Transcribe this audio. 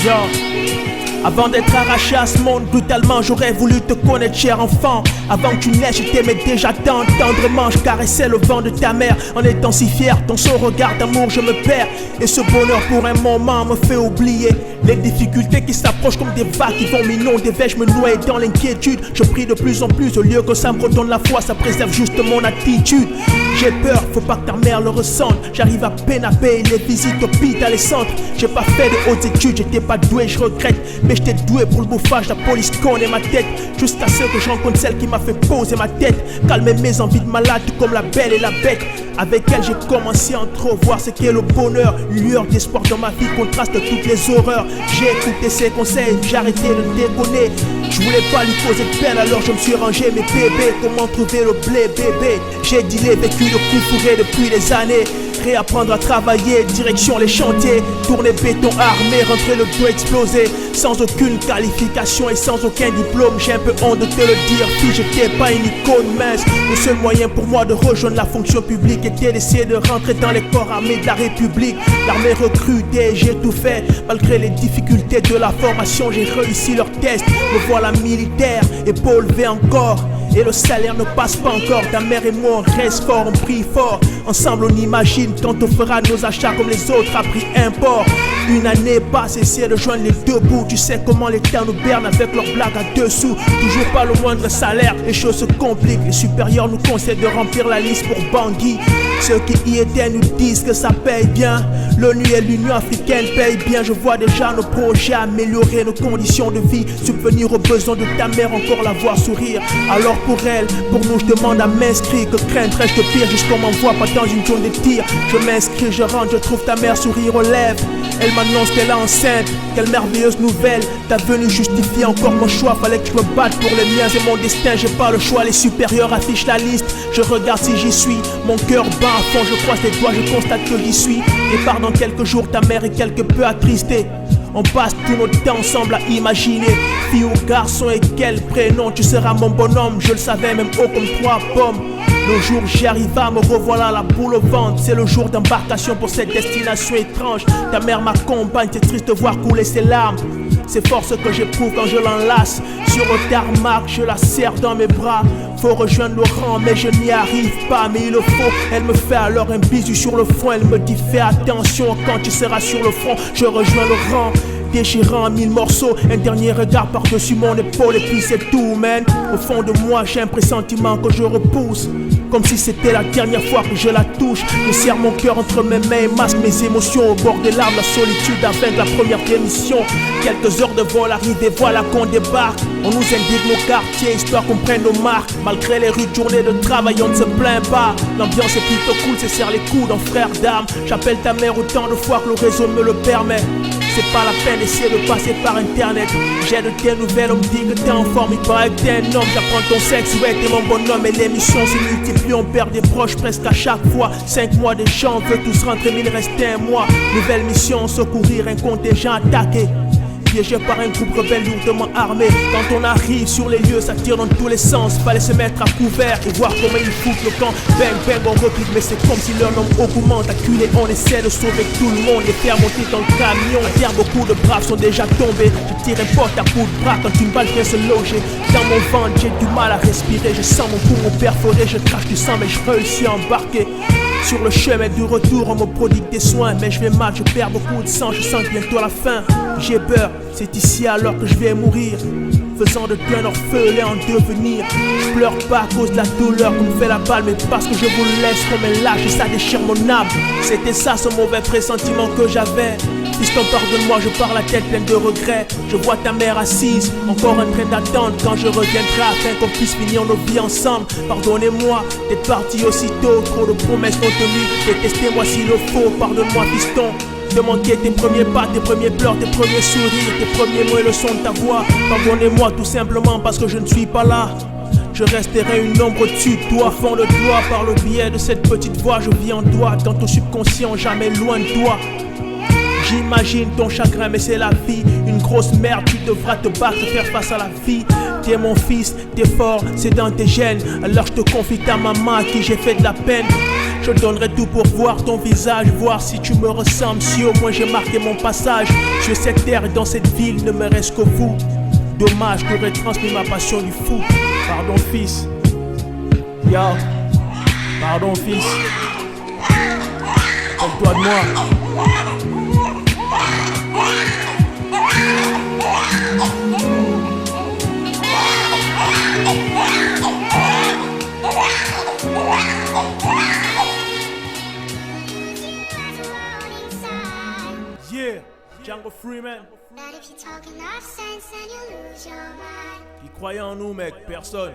Yo. Avant d'être arraché à ce monde brutalement, j'aurais voulu te connaître, cher enfant. Avant que tu naisses, je t'aimais déjà tant tendrement. Je caressais le vent de ta mère en étant si fier. Dans son regard d'amour, je me perds. Et ce bonheur pour un moment me fait oublier les difficultés qui s'approchent comme des vagues qui vont m'inonder. Je me noie dans l'inquiétude. Je prie de plus en plus, au lieu que ça me redonne la foi, ça préserve juste mon attitude. J'ai peur, faut pas que ta mère le ressente. J'arrive à peine à payer les visites hôpital et centres. J'ai pas fait de hautes études, j'étais pas doué, je regrette. Mais j'étais doué pour le bouffage, la police connaît ma tête. Jusqu'à ce que je rencontre celle qui m'a fait poser ma tête. Calmer mes envies de malade, tout comme la belle et la bête. Avec elle j'ai commencé à entrevoir ce qu'est le bonheur. Lueur d'espoir dans ma vie contraste toutes les horreurs. J'ai écouté ses conseils, j'ai arrêté de déconner. Je voulais pas lui causer de peine, alors je me suis rangé. Mais bébé, comment trouver le blé bébé? J'ai dealé, vécu de coups fourrés depuis des années. Réapprendre à travailler, direction les chantiers. Tourner béton armé, rentrer le dos explosé. Sans aucune qualification et sans aucun diplôme. J'ai un peu honte de te le dire, fille, j'étais pas une icône mince. Le seul moyen pour moi de rejoindre la fonction publique était d'essayer de rentrer dans les corps armés de la République. L'armée recrutée, j'ai tout fait. Malgré les difficultés de la formation, j'ai réussi leur test. Me voilà militaire, épaule levée encore. Et le salaire ne passe pas encore. Ta mère et moi on reste fort, on prie fort. Ensemble on imagine quand on fera nos achats comme les autres à prix import. Une année passe, essayer de joindre les deux bouts. Tu sais comment les terres nous bernent avec leurs blagues à dessous. Toujours pas le moindre salaire, les choses se compliquent. Les supérieurs nous conseillent de remplir la liste pour Bangui. Ceux qui y étaient nous disent que ça paye bien. L'ONU et l'Union africaine payent bien. Je vois déjà nos projets améliorer nos conditions de vie. Subvenir aux besoins de ta mère, encore la voir sourire. Alors pour elle, pour nous je demande à m'inscrire. Que craindrais-je de pire, juste qu'on m'envoie pas dans une zone de tir. Je m'inscris, je rentre, je trouve ta mère sourire aux lèvres. Elle m'annonce qu'elle est enceinte, quelle merveilleuse nouvelle. Ta venue justifie encore mon choix. Fallait que je me batte pour les miens et mon destin. J'ai pas le choix, les supérieurs affichent la liste. Je regarde si j'y suis, mon cœur bat à fond. Je croise les doigts, je constate que j'y suis. Et part dans quelques jours, ta mère est quelque peu attristée. On passe tout notre temps ensemble à imaginer. Fille ou garçon et quel prénom. Tu seras mon bonhomme, je le savais même haut comme 3 pommes. Le jour j'y arriva, me revoilà la boule au ventre. C'est le jour d'embarcation pour cette destination étrange. Ta mère m'accompagne, c'est triste de voir couler ses larmes. C'est fort ce que j'éprouve quand je l'enlace. Sur le tarmac, je la serre dans mes bras. Faut rejoindre le rang, mais je n'y arrive pas. Mais il le faut, elle me fait alors un bisou sur le front. Elle me dit fais attention, quand tu seras sur le front, je rejoins le rang. Déchirant en 1000 morceaux, un dernier regard par-dessus mon épaule et puis c'est tout, man. Au fond de moi, j'ai un pressentiment que je repousse. Comme si c'était la dernière fois que je la touche. Je serre mon cœur entre mes mains et masque mes émotions. Au bord des larmes, la solitude avec la première démission. Quelques heures de vol arrivées, voilà qu'on débarque. On nous indique nos quartiers, histoire qu'on prenne nos marques. Malgré les rudes journées de travail, on ne se plaint pas. L'ambiance est plutôt cool, c'est serre les coudes en frère d'armes. J'appelle ta mère autant de fois que le réseau me le permet. C'est pas la peine d'essayer de passer par internet. J'ai de tes nouvelles, on me dit que t'es en forme. Il paraît que t'es un homme, j'apprends ton sexe. Ouais, t'es mon bonhomme et l'émission se multiplie. On perd des proches presque à chaque fois. 5 mois de champ, on veut tous rentrer, mais il reste un mois. Nouvelle mission, secourir un contingent attaqué. Piégé par un groupe rebelle lourdement armé. Quand on arrive sur les lieux, ça tire dans tous les sens. Fallait se mettre à couvert et voir comment ils foutent le camp. Bang bang on replique, mais c'est comme si leur nombre augmente. Acculé, on essaie de sauver tout le monde. Les faire monter dans le camion. À terre, beaucoup de braves sont déjà tombés. Je tire un porte à bout de bras quand une balle vient se loger. Dans mon ventre, j'ai du mal à respirer. Je sens mon poumon perforé, je crache du sang, mais je réussis à embarquer. Sur le chemin du retour, on me prodigue des soins. Mais je vais mal, je perds beaucoup de sang, je sens bientôt la fin. J'ai peur, c'est ici alors que je vais mourir. Faisant de toi un orphelin en devenir. Je pleure pas à cause de la douleur qu'on me fait la balle, mais parce que je vous laisse comme un lâche et ça déchire mon âme. C'était ça ce mauvais pressentiment que j'avais. Fiston, pardonne-moi, je pars la tête pleine de regrets. Je vois ta mère assise, encore en train d'attendre quand je reviendrai afin qu'on puisse finir nos vies ensemble. Pardonnez-moi d'être parti aussitôt, trop de promesses non tenues. Détestez-moi s'il le faut, pardonne-moi fiston. De manquer tes premiers pas, tes premiers pleurs, tes premiers sourires, tes premiers mots et le son de ta voix. Pardonnez-moi tout simplement parce que je ne suis pas là. Je resterai une ombre au-dessus de toi, fond de toi. Par le biais de cette petite voix, je vis en toi. Dans ton subconscient, jamais loin de toi. J'imagine ton chagrin, mais c'est la vie. Une grosse merde, tu devras te battre, faire face à la vie. T'es mon fils, t'es fort, c'est dans tes gènes. Alors je te confie ta maman à qui j'ai fait de la peine. Je donnerai tout pour voir ton visage, voir si tu me ressembles, si au moins j'ai marqué mon passage. Sur cette terre et dans cette ville, ne me reste que vous. Dommage, j'aurais transmis ma passion du fou. Pardon fils. Yo. Pardon fils. Rappelle-toi de moi. Yeah, Django Freeman. Qui croyait en nous, mec? Personne.